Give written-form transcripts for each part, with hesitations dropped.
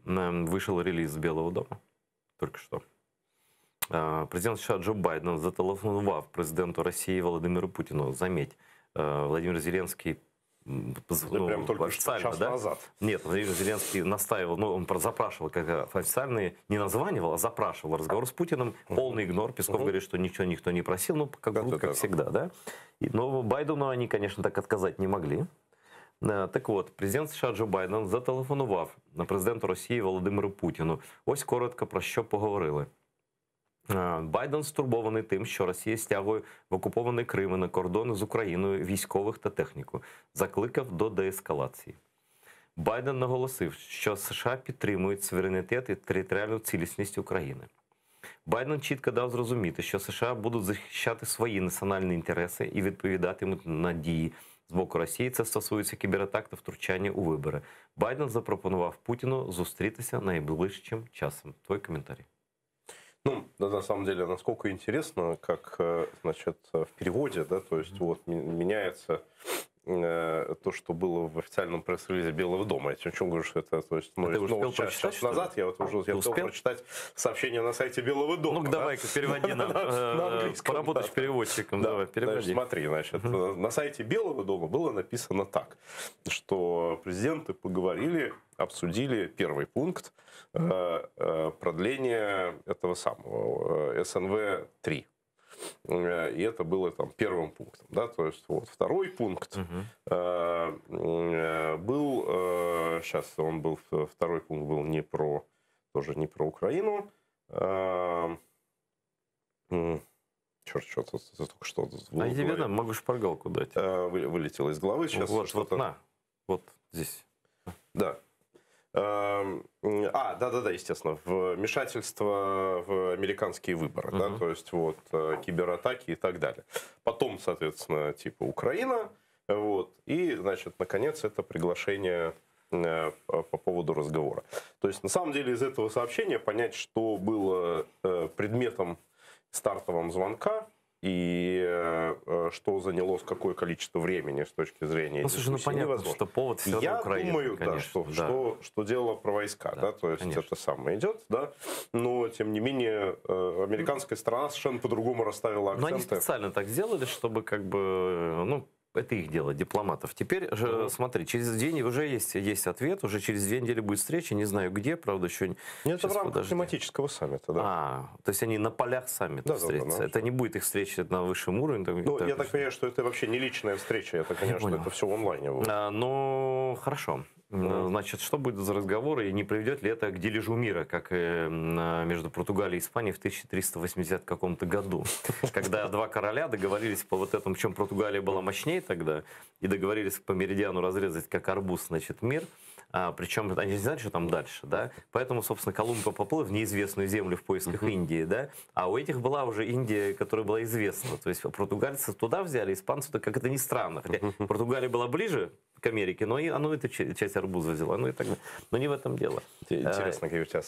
вышел релиз Белого дома только что. Президент США Джо Байден зателефонував президенту России Владимиру Путину. Заметь, Владимир Зеленский прям только час назад. Нет, Владимир Зеленский настаивал, он запрашивал, как официальные, не названивал, а запрашивал разговор с Путиным. Полный игнор. Песков говорит, что ничего никто не просил, как всегда, да. Но Байдену они, конечно, так отказать не могли. Так от, президент США Джо Байден зателефонував на президенту Росії Володимиру Путіну. Ось коротко про що поговорили. Байден стурбований тим, що Росія стягує в окупований Крим і на кордони з Україною військових та техніку. Закликав до деескалації. Байден наголосив, що США підтримують суверенітет і територіальну цілісність України. Байден чітко дав зрозуміти, що США будуть захищати свої національні інтереси і відповідатимуть на дії з боку Росії. Це стосується кібератак та втручання у вибори. Байден запропонував Путіну зустрітися найближчим часом. Твой коментарий. Ну, да, на самом деле, насколько интересно, как, значит, в переводе, да, то есть вот меняется то, что было в официальном пресс-релизе Белого дома. Я о чем говорю, что это, то есть, ну, час назад я вот уже успел прочитать сообщение на сайте Белого дома. Ну, давай-ка, переводи нам, поработаешь переводчиком, давай, переводи. Смотри, значит, на сайте Белого дома было написано так, что президенты поговорили, обсудили первый пункт продления этого самого СНВ-3. И это было там первым пунктом, да, то есть вот второй пункт был, сейчас он был, второй пункт был тоже не про Украину, черт, что-то только что. А я тебе могу шпаргалку дать. Вылетело из головы сейчас. Вот здесь. Да. Да, естественно, вмешательство в американские выборы, да, то есть вот кибератаки и так далее. Потом, соответственно, типа Украина, вот, и, значит, наконец, это приглашение по поводу разговора. То есть, на самом деле, из этого сообщения понять, что было предметом стартового звонка, и что заняло какое количество времени с точки зрения дискуссии, понятно, невозможно. что повод все Я Украины, думаю, конечно, что дело про войска, да, то есть конечно. Это самое идет, да, но тем не менее американская сторона совершенно по-другому расставила акценты. Но они специально так сделали, чтобы как бы, ну, это их дело, дипломатов. Теперь же, смотри, через 2 недели уже есть ответ, уже через 2 недели будет встреча, не знаю где, правда, еще... Нет, это в рамках климатического саммита, да. То есть они на полях саммита встретятся. Это не будет их встреча на высшем уровне. Ну, я так понимаю, что это вообще не личная встреча, это, конечно, это все в онлайне. Ну, хорошо. Значит, что будет за разговоры и не приведет ли это к дележу мира, как между Португалией и Испанией в 1380 каком-то году, когда 2 короля договорились по вот этому, в чем Португалия была мощнее тогда, и договорились по меридиану разрезать как арбуз, значит, мир. Причем они не знали, что там дальше, да. Поэтому, собственно, Колумб поплыл в неизвестную землю в поисках Индии, да. А у этих была уже Индия, которая была известна. То есть португальцы туда взяли, испанцы, как это ни странно. Хотя Португалия была ближе к Америке, но оно эту часть арбуза взяла. Ну и так, но не в этом дело. Интересно, какие у тебя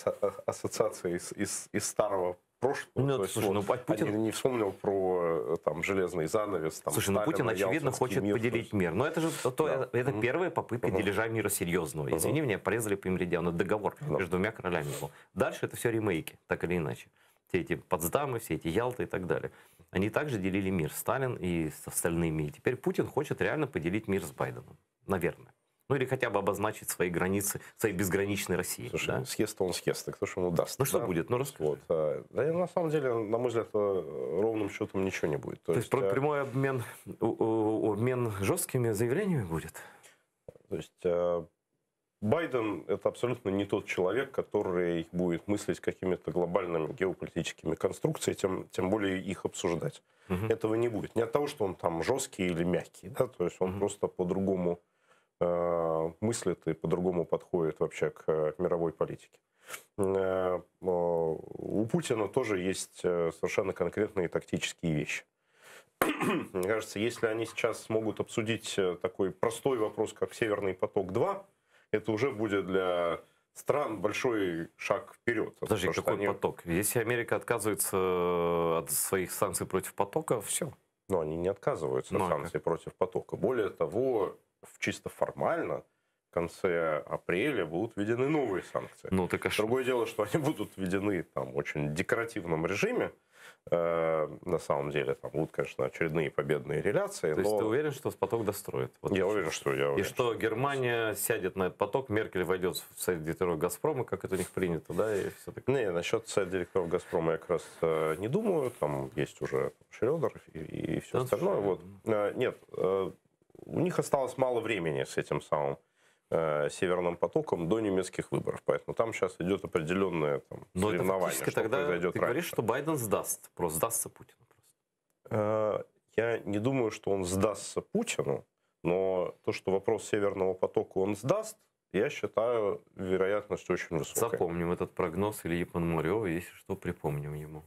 ассоциации из старого прошлого. Ну, слушай, Путин не вспомнил про там железный занавес. Там, слушай, Путин, очевидно, хочет поделить мир. Но это же это первая попытка дележа мира серьезного. Извини меня, порезали по меридиану. Договор между 2 королями был. Дальше это все ремейки, так или иначе. Все эти Потсдамы, все эти Ялты и так далее. Они также делили мир, Сталин и с остальными. И теперь Путин хочет реально поделить мир с Байденом. Наверное. Ну или хотя бы обозначить свои границы, своей безграничной России. Слушай, да? съест он съест, и кто же ему даст? Ну что будет? Ну расскажи. Вот. Да, на самом деле, на мой взгляд, ровным счетом ничего не будет. То есть прямой обмен жесткими заявлениями будет? То есть Байден — это абсолютно не тот человек, который будет мыслить какими-то глобальными геополитическими конструкциями, тем более их обсуждать. Этого не будет. Не от того, что он там жесткий или мягкий, да? То есть он просто по-другому мыслит и по-другому подходит вообще к мировой политике. У Путина тоже есть совершенно конкретные тактические вещи. Мне кажется, если они сейчас смогут обсудить такой простой вопрос, как «Северный поток-2», это уже будет для стран большой шаг вперед. Подожди, какой поток? Если Америка отказывается от своих санкций против потока, все. Но они не отказываются от санкций против потока. Более того, чисто формально конце апреля будут введены новые санкции. Ну, так а что? Другое дело, что они будут введены там, в очень декоративном режиме. На самом деле, там будут, конечно, очередные победные реляции. То есть ты уверен, что поток достроит? Вот Я уверен, что И что Германия сядет на этот поток, Меркель войдет в совет директоров «Газпрома», как это у них принято, да, и все такое? Не, насчет совета директоров «Газпрома» я как раз не думаю. Там есть уже Шрёдер и все остальное. Вот. Нет, у них осталось мало времени с этим самым Северным потоком до немецких выборов. Поэтому там сейчас идет определенное Но это соревнование, фактически что тогда произойдет ты раньше. говоришь, что Байден сдастся Путину просто. Я не думаю, что он сдастся Путину, но то, что вопрос Северного потока он сдаст, я считаю, вероятность очень высокая. Запомним этот прогноз Ильи Пономарева, если что, припомним ему.